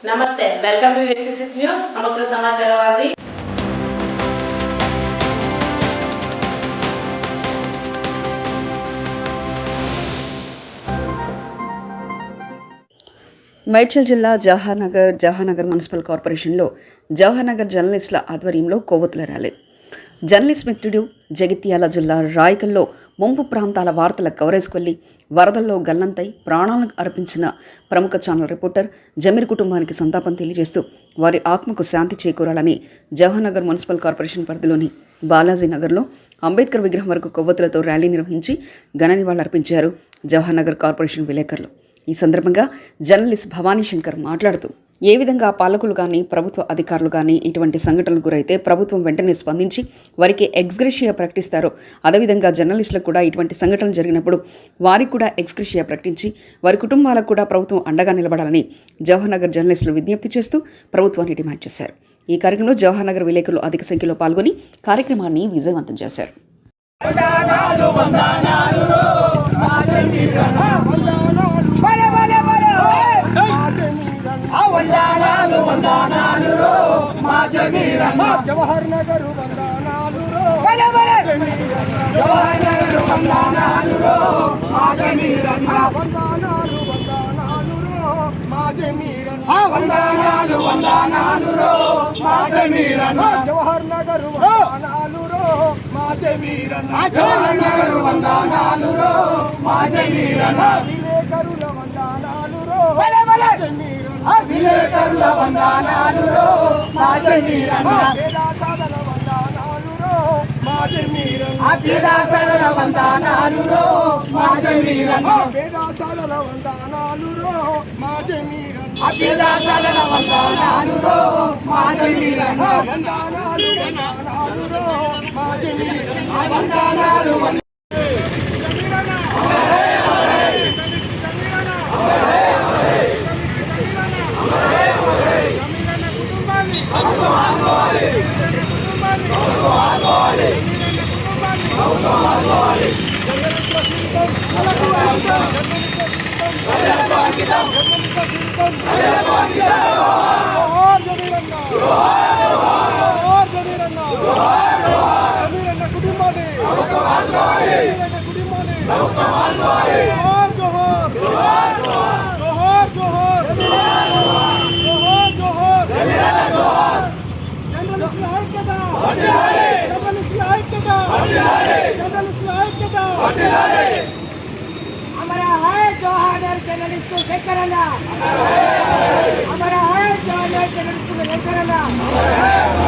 నమస్తే, welcome to SSC news సమగ్ర సమాచారవాది. మేడ్చల్ జిల్లా జవహర్నగర్ మున్సిపల్ కార్పొరేషన్లో జవహర్నగర్ జర్నలిస్టుల ఆధ్వర్యంలో కొవ్వొత్తుల ర్యాలీ. జర్నలిస్ట్ మిత్రుడు జగిత్యాల జిల్లా రాయకల్లో ముంపు ప్రాంతాల వార్తల కవరేజ్కి వెళ్లి వరదల్లో గల్లంతై ప్రాణాలను అర్పించిన ప్రముఖ ఛానల్ రిపోర్టర్ జమీర్ కుటుంబానికి సంతాపం తెలియజేస్తూ వారి ఆత్మకు శాంతి చేకూరాలని జవహర్నగర్ మున్సిపల్ కార్పొరేషన్ పరిధిలోని బాలాజీ నగర్లో అంబేద్కర్ విగ్రహం వరకు కొవ్వొత్తులతో ర్యాలీ నిర్వహించి ఘన నివాళులర్పించారు జవహర్నగర్ కార్పొరేషన్ విలేకరులు. ఈ సందర్భంగా జర్నలిస్ట్ భవానీ శంకర్ మాట్లాడుతూ ఏ విధంగా పాలకులు కానీ ప్రభుత్వ అధికారులు కానీ ఇటువంటి సంఘటనలు గురైతే ప్రభుత్వం వెంటనే స్పందించి వారికి ఎక్స్గ్రేషియా ప్రకటిస్తారో అదేవిధంగా జర్నలిస్టులకు కూడా ఇటువంటి సంఘటనలు జరిగినప్పుడు వారికి కూడా ఎక్స్గ్రేషియా ప్రకటించి వారి కుటుంబాలకు కూడా ప్రభుత్వం అండగా నిలబడాలని జవహర్నగర్ జర్నలిస్టులు విజ్ఞప్తి చేస్తూ ప్రభుత్వాన్ని డిమాండ్ చేశారు. ఈ కార్యక్రమంలో జవహర్నగర్ విలేకరులు అధిక సంఖ్యలో పాల్గొని కార్యక్రమాన్ని విజయవంతం చేశారు. జవహర్నగర్ వందనాలు జవహర్నగర్ వందనాలు మా జమీరన్న వందనాలు మా జమీరన్న వందనాలు మా జమీరన్న జవహర్నగర్ వందనాలు మా జమీరన్న జవహర్నగర్ వందనాలు మా జమీరన్న విలేకరుల వందనాలు విలేకరుల వందనాలు మా జమీరన్న వేదాసాదల వందనాలు మా జమీరన్న వేదాసాదల వందనాలు మా జమీరన్న వేదాసాదల వందనాలు మా జమీరన్న వేదాసాదల వందనాలు మా జమీరన్న వందనాలు మా జమీరన్న వందనాలు हमारा है जवाहर जर्नलिस्ट को चेक करना हमारा है जवाहर जर्नलिस्ट को चेक करना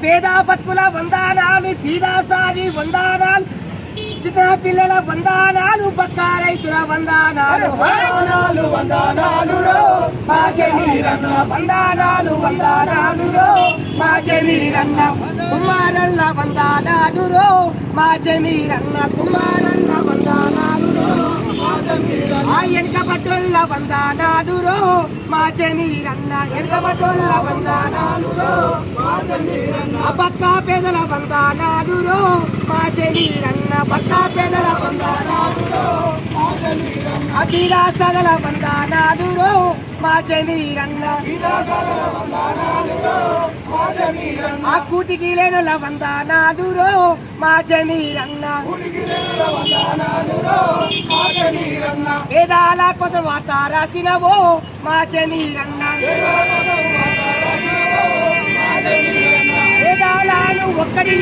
పేద బతుకుల వందనాలు పీదాసాది వందనాలు చిన్న పిల్లల వందనాలు బక్క రైతుల వందనాలు వందనాలు వందనాలు మా జమీరన్న వందనాలు వందనాలు మా జమీరన్న కుమారన్న వందనాలు మా జమీరన్న కుమారన్న వందనాలు ఆ వెనక బట్టల వందనాలు మా జమీరన్న వెనక బట్టల వందనాలు ఆ పక్క పేదల వందనాలు మా జమీరన్న పక్క పేదల వందనాలు ఆ పీదాసాదల వందనాలు మా జమీరన్న ఆ కూటికి లేనుల వందనాలు మా జమీరన్న వేదాల కోసం వార్త రాసినవో మా జమీరన్న వేదాలను ఒక్కడి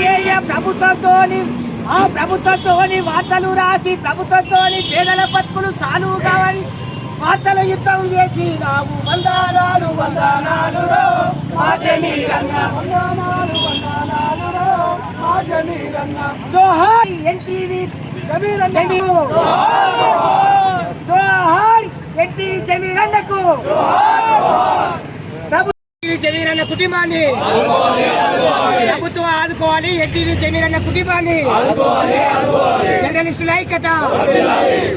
ప్రభుత్వంతోని వార్తలు రాసి ప్రభుత్వంతోని పేదల బతుకులు సాలువు కావాలి వార్తల యుద్ధం చేసి నావు వందనాలు వందనాలు మా జమీరన్న వందనాలు వందనాలు మా జమీరన్న జోహార్ ఎన్టీవీ జోహార్ ఎన్టీవీ జమీరన్నకు ప్రభు జమీరన్న జమీరన్న కుటుంబాన్ని ప్రభుత్వం ఆదుకోవాలి. ఎన్టీవీ జమీరన్న కుటుంబాన్ని జర్నలిస్టుల ఐక్యత,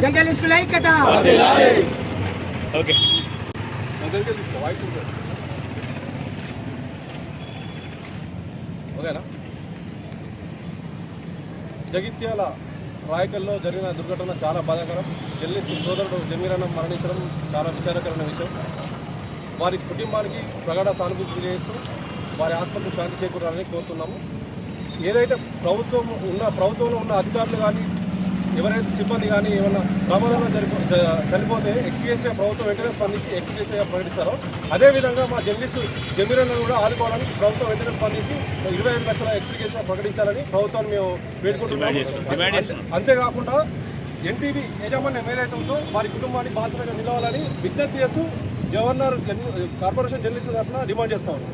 జర్నలిస్టుల ఐక్యత. ఓకేనా? జగిత్యాల రాయకల్లో జరిగిన దుర్ఘటన చాలా బాధాకరం. జర్నలిస్టు సోదరుడు జమీరన్న మరణించడం చాలా విచారకరమైన విషయం. వారి కుటుంబానికి ప్రగాఢ సానుభూతి చేస్తూ వారి ఆత్మకు శాంతి చేకూరాలని కోరుతున్నాము. ఏదైతే ప్రభుత్వంలో ఉన్న అధికారులు కానీ ఎవరైతే సిబ్బంది కానీ ఏమన్నా ప్రమాదంలో చనిపోతే ఎక్స్గ్రేషియా ప్రభుత్వం వెంటనే స్పందించి ఎక్స్గ్రేషియా ప్రకటిస్తారో అదేవిధంగా మా జర్నలిస్టు జమీరన్నను కూడా ఆదుకోవడానికి ప్రభుత్వం వెంటనే స్పందించి 25 లక్షల ఎక్స్గ్రేషియా ప్రకటించాలని ప్రభుత్వాన్ని మేము వేడుకుంటున్నాము. అంతేకాకుండా ఎన్టీవీ యాజమాన్యం ఏదైతే ఉందో వారి కుటుంబాన్ని బాధ్యతగా నిలవాలని విజ్ఞప్తి చేస్తూ గవర్నర్ కార్పొరేషన్ జర్నలిస్టు తరఫున డిమాండ్ చేస్తా ఉన్నాం.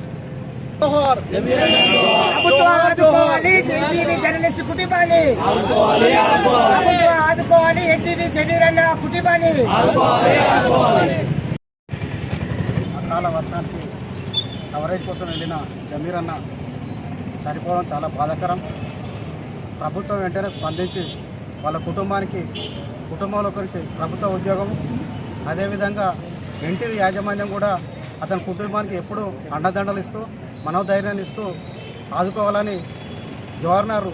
ప్రభుత్వం ఆదుకోవాలి ఎన్టీవీ జర్నలిస్టు కుటుంబాన్ని, ప్రభుత్వం ఆదుకోవాలి ఎన్టీవీ జమీరన్న కుటుంబాన్ని. అకాల వర్షానికి కవరేజ్ కోసం వెళ్ళిన జమీరన్న చనిపోవడం చాలా బాధాకరం. ప్రభుత్వం వెంటనే స్పందించి వాళ్ళ కుటుంబంలో ఒకరికి ప్రభుత్వ ఉద్యోగం, అదేవిధంగా ఎన్టీవీ యాజమాన్యం కూడా అతని కుటుంబానికి ఎప్పుడూ అండదండలు ఇస్తూ మనోధైర్యాన్ని ఇస్తూ ఆదుకోవాలని గవర్నర్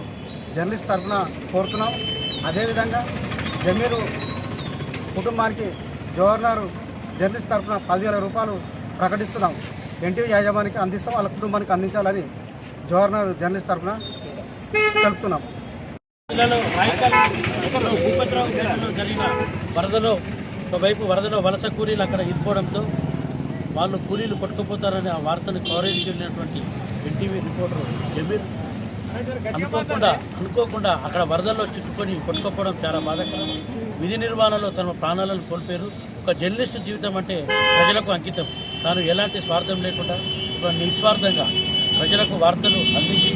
జర్నలిస్ట్ తరఫున కోరుతున్నాం. అదేవిధంగా జమీరు కుటుంబానికి గవర్నర్ జర్నలిస్ట్ తరఫున 10,000 రూపాయలు ప్రకటిస్తున్నాం. ఎన్టీవీ యాజమాన్యానికి అందిస్తాం, వాళ్ళ కుటుంబానికి అందించాలని గవర్నర్ జర్నలిస్ట్ తరఫున తెలుపుతున్నాం. జరిగిన వరదలో ఒకవైపు వరదలో వలస కూలీలు అక్కడ ఇరుకోవడంతో వాళ్ళు కూలీలు కొట్టుకుపోతారని ఆ వార్తను కవరేజ్ చేసినటువంటి ఎన్టీవీ రిపోర్టర్ జమీర్ అనుకోకుండా అక్కడ వరదల్లో చిక్కుకొని కొట్టుకుపోవడం చాలా బాధాకరం. విధి నిర్వహణలో తమ ప్రాణాలను కోల్పోయారు. ఒక జర్నలిస్టు జీవితం అంటే ప్రజలకు అంకితం. తాను ఎలాంటి స్వార్థం లేకుండా ఒక నిస్వార్థంగా ప్రజలకు వార్తలు అందించి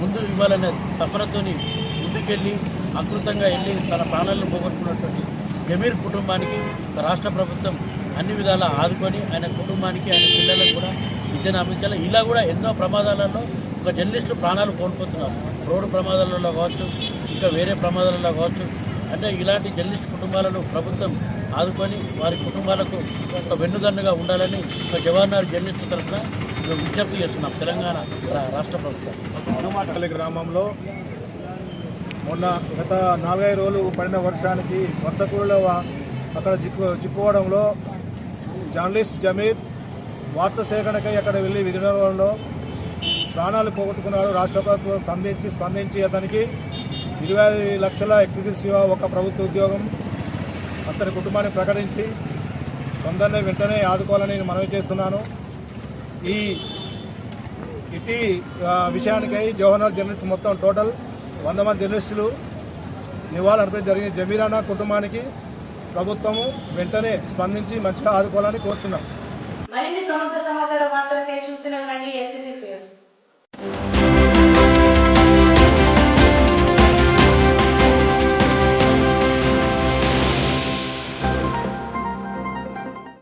ముందు ఇవ్వాలనే తపనతోని ముందుకెళ్ళి అకృతంగా వెళ్ళి తన ప్రాణాలను పోగొట్టుకున్నటువంటి జమీర్ కుటుంబానికి రాష్ట్ర ప్రభుత్వం అన్ని విధాలా ఆదుకొని ఆయన కుటుంబానికి ఆయన పిల్లలకు కూడా విద్యను అందించాలి. ఇలా కూడా ఎన్నో ప్రమాదాలలో ఒక జర్నలిస్టు ప్రాణాలు కోల్పోతున్నారు. రోడ్డు ప్రమాదాలలో కావచ్చు, ఇంకా వేరే ప్రమాదాలలో కావచ్చు. అంటే ఇలాంటి జర్నలిస్ట్ కుటుంబాలను ప్రభుత్వం ఆదుకొని వారి కుటుంబాలకు ఒక వెన్నుదన్నుగా ఉండాలని ఒక జవహర్లాల్ జర్నలిస్టు తరఫున విజ్ఞప్తి చేస్తున్నాం తెలంగాణ రాష్ట్ర ప్రభుత్వం. గ్రామంలో మొన్న గత 4-5 రోజులు పడిన వర్షానికి వర్షకూరులో అక్కడ చిక్కుకోవడంలో జర్నలిస్ట్ జమీర్ వార్త సేకరణకై అక్కడ వెళ్ళి విధి నిర్వహణలో ప్రాణాలు పోగొట్టుకున్నాడు. రాష్ట్ర ప్రభుత్వం స్పందించి అతనికి 25 లక్షల ఎక్స్గ్రేషియా ఒక ప్రభుత్వ ఉద్యోగం అతని కుటుంబాన్ని ప్రకటించి తొందరనే వెంటనే ఆదుకోవాలని నేను మనవి చేస్తున్నాను. ఇటీ విషయానికై జవహర్లాల్ జర్నలిస్ట్ మొత్తం టోటల్ 100 మంది జర్నలిస్టులు నివాళులర్పించడం జరిగింది. జమీరన్న కుటుంబానికి ప్రభుత్వము వెంటనే స్పందించి మంచిగా ఆదుకోవాలని కోరుతున్నాం. మరిన్ని సమగ్ర సమాచార వార్తలకై చూస్తూనే ఉండండి SC6 న్యూస్.